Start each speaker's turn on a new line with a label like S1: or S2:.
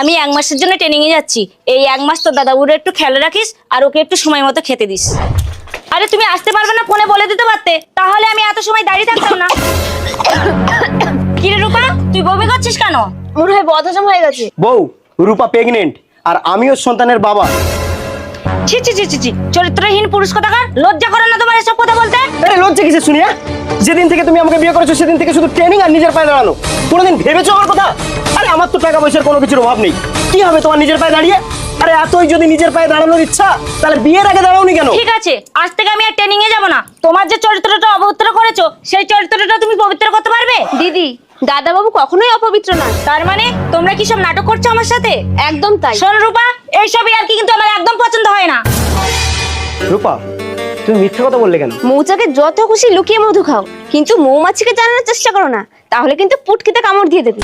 S1: আমি 1 মাসের জন্য ট্রেনিং এ যাচ্ছি। এই 1 মাস তো দাদাবুড়ো একটু খেয়াল রাখিস আর ওকে একটু সময় মতো খেতে দিস। আরে তুমি আসতে পারবে না, ফোনে বলে দিতে পারতে, তাহলে আমি এত সময় দাঁড়িয়ে থাকতাম না। কি রে রূপা, তুই বমি করছিস কেন?
S2: মনে হয় বদহজম হয়ে গেছে।
S3: বউ, রূপা প্রেগনেন্ট আর আমিও সন্তানের বাবা।
S1: ছি ছি ছি ছি ছি, চরিত্রহীন পুরুষ কোথাকার, লজ্জা করে না তোমার এসব কথা বলতে?
S3: আরে লজ্জা কিসে শুনিয়া? যেদিন থেকে তুমি আমাকে বিয়ে করেছো সেদিন থেকে শুধু ট্রেনিং আর নিজের পায়ে দাঁড়ানো। কোনোদিন ভেবেছো আমার কথা? আরে আমার তো টাকা পয়সার কোনো কিছুর অভাব নেই, কি হবে তোমার নিজের পায়ে দাঁড়িয়ে? আরে এতই যদি নিজের পায়ে দাঁড়ানোর ইচ্ছা, তাহলে বিয়ের আগে দাঁড়াওনি কেন?
S1: ঠিক আছে, আজ থেকে আমি আর ট্রেনিং এ যাব না। তোমার যে চরিত্রটা অপবিত্র করেছো সেই চরিত্রটা তুমি পবিত্র করতে পারবে?
S2: দিদি, দাদাবাবু কখনোই অপবিত্র নয়।
S1: তার মানে তোমরা কি সব নাটক করছো আমার সাথে?
S2: একদম তাই।
S1: শোন রূপা, এইসবই আর কি কিন্তু আমার একদম পছন্দ হয় না।
S3: রূপা, তুমি মিথ্যা কথা বললে কেন?
S2: মৌচাকে যত খুশি লুকিয়ে মধু খাও, কিন্তু মৌমাছিকে জানানোর চেষ্টা করো না, তাহলে কিন্তু পুটকিতে কামড় দিয়ে দেবে।